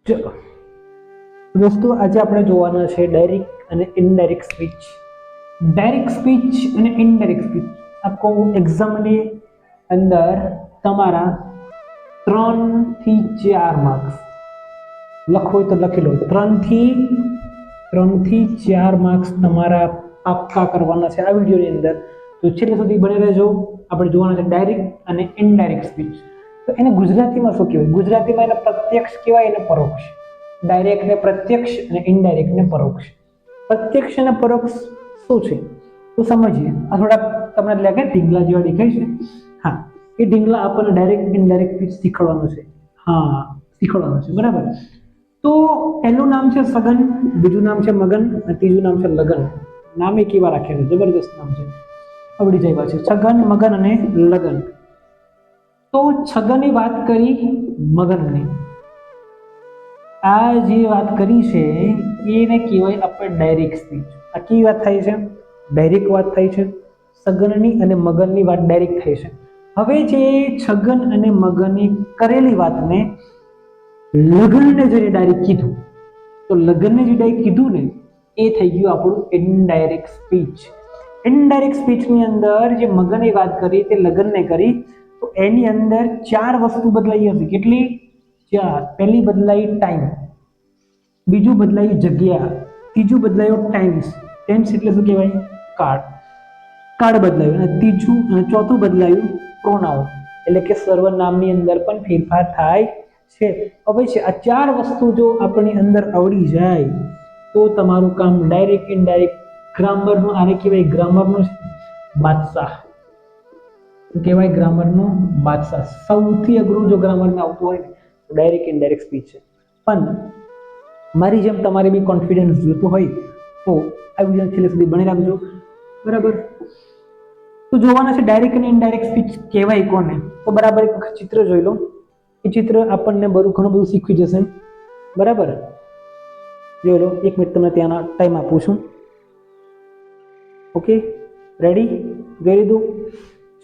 ચલો દોસ્તો, આજે આપણે જોવાના છે ડાયરેક્ટ અને ઇનડાયરેક્ટ સ્પીચ. ડાયરેક્ટ સ્પીચ અને ઇનડાયરેક્ટ સ્પીચ આપકો એક્ઝામની અંદર તમારા 3 થી 4 માર્ક્સ લખો હોય તો લખી લો. 3 થી 4 માર્ક્સ તમારા પાક્કા કરવાના છે આ વિડીયોની અંદર. તો છેલ્લે સુધી બને રહેજો. આપણે જોવાના છે ડાયરેક્ટ અને ઇનડાયરેક્ટ સ્પીચ. તો એને ગુજરાતીમાં શું કહેવાય? ગુજરાતીમાં એને પ્રત્યક્ષ કહેવાય, એને પરોક્ષ. ડાયરેક્ટ ને પ્રત્યક્ષ અને ઇનડાયરેક્ટ ને પરોક્ષ. પ્રત્યક્ષ અને પરોક્ષ શું છે તો સમજીએ. આ થોડા તમને લાગે ઢીંગલા જેવા દેખાય છે? હા, એ ઢીંગલા આપણને ડાયરેક્ટ ઇનડાયરેક્ટ સ્પીચ શીખવાડવાનું છે. હા, શીખવાડવાનું છે, બરાબર. તો એનું નામ છે સગન, બીજું નામ છે મગન અને ત્રીજું નામ છે લગન. નામ એક એવા રાખ્યા છે, જબરદસ્ત નામ છે, આવડી જાય છે. છગન, મગન અને લગન. તો છગનની વાત કરી, મગનની આ જે વાત કરી છે એને કહેવાય આપણે ડાયરેક્ટ સ્પીચ. આ કેવી વાત થાય છે? ડાયરેક્ટ વાત થાય છે. સગનની અને મગનની વાત ડાયરેક્ટ થાય છે. હવે જે છગન અને મગનની કરેલી વાતને લગનને જે ડાયરેક્ટ કીધું, તો લગનને જે ડાયરેક્ટ કીધું ને એ થઈ ગયું આપણું ઇનડાયરેક્ટ સ્પીચ. ઇનડાયરેક્ટ સ્પીચની અંદર જે મગને વાત કરી તે લગનને કરી, તો એની અંદર 4 વસ્તુ બદલાઈ હશે. કેટલી? 4. પહેલી બદલાઈ ટાઈમ, બીજું બદલાયું જગ્યા, ત્રીજું બદલાયું ટેન્સ. ટેન્સ એટલે શું કહેવાય? કાળ બદલાયું. અને ત્રીજું અને ચોથું બદલાયું પ્રોનાઉન, એટલે કે સર્વનામની અંદર પણ ફેરફાર થાય છે. હવે છે આ 4 વસ્તુ જો આપણી અંદર આવડી જાય તો તમારું કામ ડાયરેક્ટ ઇનડાયરેક્ટ ગ્રામરનું, આને કહેવાય ગ્રામરનું બાદશાહ. કહેવાય ગ્રામરનો બાદશાહ. સૌથી અઘરું જો ગ્રામરને આવતું હોય ને તો ડાયરેક્ટ ઇનડાયરેક્ટ સ્પીચ છે. પણ મારી જેમ તમારે બી કોન્ફિડન્સ જોતો હોય તો આ વિડીયો છેલ્લે સુધી બની રાખજો, બરાબર. તો જોવાના છે ડાયરેક્ટ અને ઇનડાયરેક્ટ સ્પીચ કહેવાય કોને. તો બરાબર એક ચિત્ર જોઈ લો. એ ચિત્ર આપણને ઘણું બધું શીખવી જશે, બરાબર. જોઈ લો. 1 મિનિટ તમને ત્યાંના ટાઈમ આપું છું. Okay, ready? જોઈ લીધું?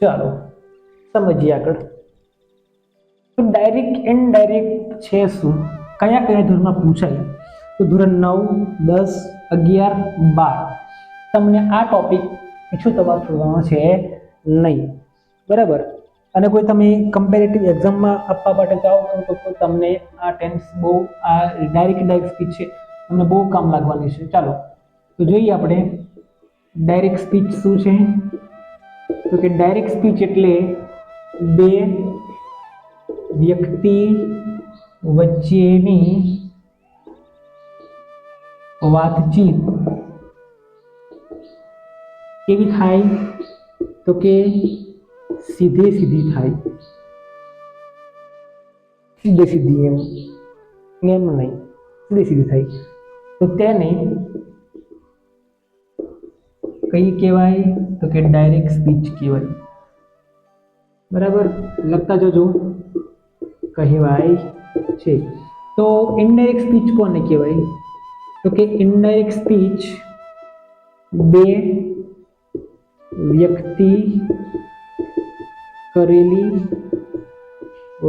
ચાલો સમજીએ આગળ. તો ડાયરેક્ટ ઇનડાયરેક્ટ છે શું? કયા કયા ધોરણમાં પૂછાય? તો ધોરણ 9, 10, 11, 12 તમને આ ટોપિક શું તમારે છોડવાનો છે નહીં, બરાબર. અને કોઈ તમે કમ્પેરેટિવ એક્ઝામમાં આપવા માટે જાઓ તો તમને આ ટેન્સ બહુ, આ ડાયરેક્ટ સ્પીચ છે તમને બહુ કામ લાગવાની છે. ચાલો તો જોઈએ આપણે ડાયરેક્ટ સ્પીચ શું છે. તો કે ડાયરેક્ટ સ્પીચ એટલે બે વ્યક્તિ વચ્ચેની વાતચીત કેવી થાય? તો કે સીધી થાય. સીધી એમ નહીં, સીધી થાય. તો તેને કઈ કહેવાય? તો કે ડાયરેક્ટ સ્પીચ કહેવાય, બરાબર. લખતા જજો. કહેવાય છે. તો ઇનડાયરેક્ટ સ્પીચ કોને કહેવાય? તો કે ઇનડાયરેક્ટ સ્પીચ બે વ્યક્તિ કરેલી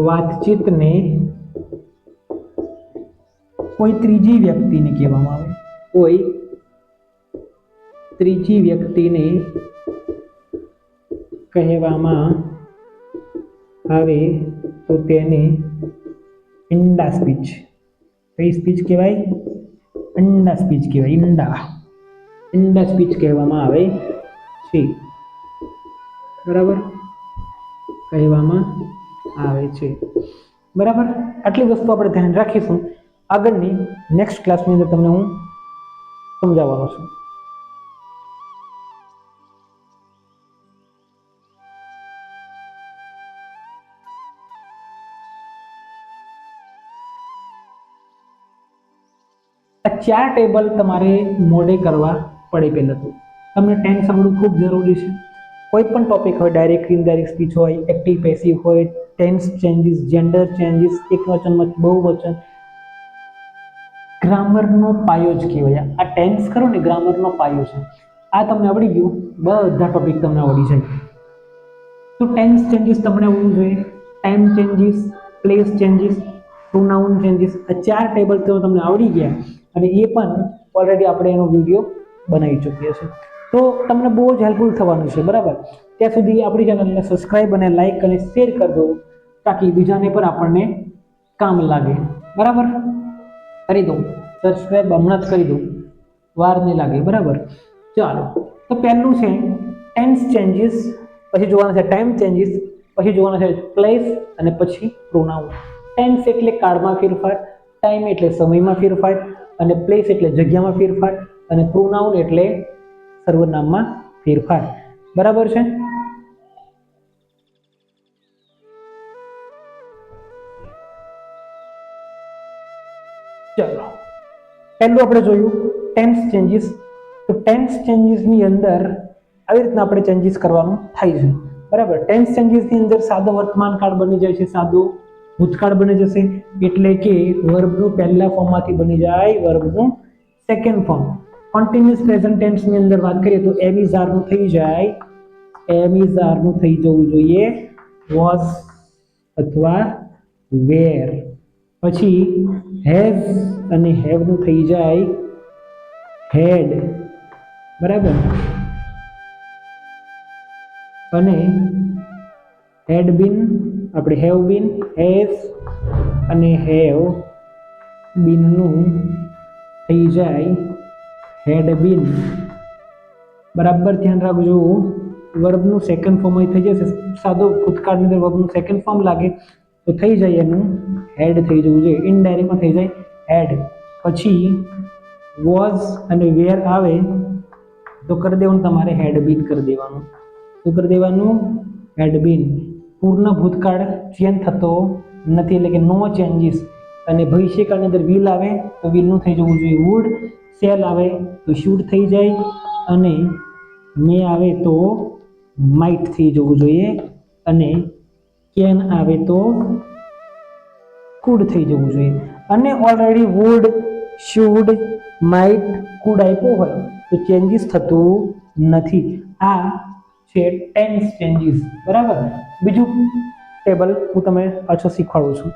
વાતચીતને કોઈ ત્રીજી વ્યક્તિને કહેવામાં આવે. કોઈ ત્રીજી વ્યક્તિને કહેવામાં આવે તો તેને ઇન્ડા સ્પીચ. કઈ સ્પીચ કહેવાય? ઇન્ડા સ્પીચ કહેવાય. ઇન્ડા સ્પીચ કહેવામાં આવે છે, બરાબર. કહેવામાં આવે છે, બરાબર. આટલી વસ્તુ આપણે ધ્યાન રાખીશું. આગળની નેક્સ્ટ ક્લાસની અંદર તમને હું સમજાવવાનો છું. આ 4 ટેબલ તમારે મોડે કરવા પડે. પહેલાં તો તમને ટેન્સ આવડવું ખૂબ જરૂરી છે. કોઈ પણ ટોપિક હોય, ડાયરેક્ટ ઇનડાયરેક્ટ સ્પીચ હોય, એક્ટિવ પેસિવ હોય, ટેન્સ ચેન્જીસ, જેન્ડર ચેન્જીસ, એકવચન બહુવચન, ગ્રામરનો પાયો જ કહેવાય. આ ટેન્સ ખરો ને, ગ્રામરનો પાયો છે. આ તમને આવડી ગયું, બધા ટોપિક તમને આવડી જાય. તો ટેન્સ ચેન્જીસ તમને આવડવું જોઈએ, time changes, place changes, pronoun changes, આ 4 ટેબલ તો તમને આવડી ગયા અને એ પણ ઓલરેડી આપણે એનો વિડીયો બનાવી ચૂક્યા છે. તો તમને બહુ જ હેલ્પફુલ થવાનું છે, બરાબર. ત્યાં સુધી આપણી ચેનલને સબસ્ક્રાઇબ અને લાઇક અને શેર કરી દો, તાકી બીજાને પણ આપણને કામ લાગે, બરાબર. કરી દો સબસ્ક્રાઇબ, હમણાં જ કરી દો, વાર નહીં લાગે, બરાબર. ચાલો, તો પહેલું છે ટેન્સ ચેન્જીસ, પછી જોવાના છે ટાઈમ ચેન્જીસ, પછી જોવાના છે પ્લેસ અને પછી પ્રોનાઉન. ટેન્સ એટલે કાળમાં ફેરફાર, ટાઈમ એટલે સમયમાં ફેરફાર, અને પ્લેસ એટલે જગ્યામાં ફેરફાર, અને પ્રોનાઉન એટલે સર્વનામમાં ફેરફાર, બરાબર છે. ચલો, પહેલું આપણે જોયું ટેન્સ ચેન્જીસ. તો ટેન્સ ચેન્જીસની અંદર આવી રીતના આપણે ચેન્જીસ કરવાનું થાય છે, બરાબર. ટેન્સ ચેન્જીસની અંદર સાદો વર્તમાન કાળ બની જાય છે, સાદો ભૂતકાળ બની જશે, એટલે કે વર્બનું પહેલા ફોર્મમાંથી બની જાય વર્બનું સેકન્ડ ફોર્મ. કન્ટિન્યુઅસ પ્રેઝન્ટ ટેન્સની અંદર વાત કરીએ તો એમ ઇઝ આર નું થઈ જાય, એમ ઇઝ આર નું થઈ જવું જોઈએ વોઝ અથવા વેર. પછી હેઝ અને હેવ નું થઈ જાય હેડ, બરાબર. અને હેડ બીન, આપણે હેવ બીન, હેઝ અને હેવ બીન નું થઈ જાય હેડ બીન, બરાબર. ધ્યાન રાખજો, વર્બનું સેકન્ડ ફોર્મ થઈ જશે, સાદો ભૂતકાળની અંદર વર્બનું સેકન્ડ ફોર્મ લાગે તો થઈ જાય એનું હેડ થઈ જવું જોઈએ, ઇનડાયરેક્ટમાં થઈ જાય હેડ. પછી વોઝ અને વેર આવે તો કરી દેવાનું તમારે હેડ બીન કરી દેવાનું. શું કરી દેવાનું? હેડ બીન. પૂર્ણ ભૂતકાળ ચેન્જ થતો નથી, એટલે કે નો ચેન્જીસ. અને ભવિષ્યકાળની અંદર વિલ આવે તો વિલનું થઈ જવું જોઈએ વુડ, શેલ આવે તો શુડ થઈ જાય, અને મે આવે તો માઇટ થઈ જવું જોઈએ, અને કેન આવે તો કુડ થઈ જવું જોઈએ. અને already would, should, might, could આપ્યો હોય તો ચેન્જીસ થતું નથી. આ છે ટેન્સ ચેન્જીસ, બરાબર. બીજું ટેબલ હું તમને પાછો શીખવાડું છું.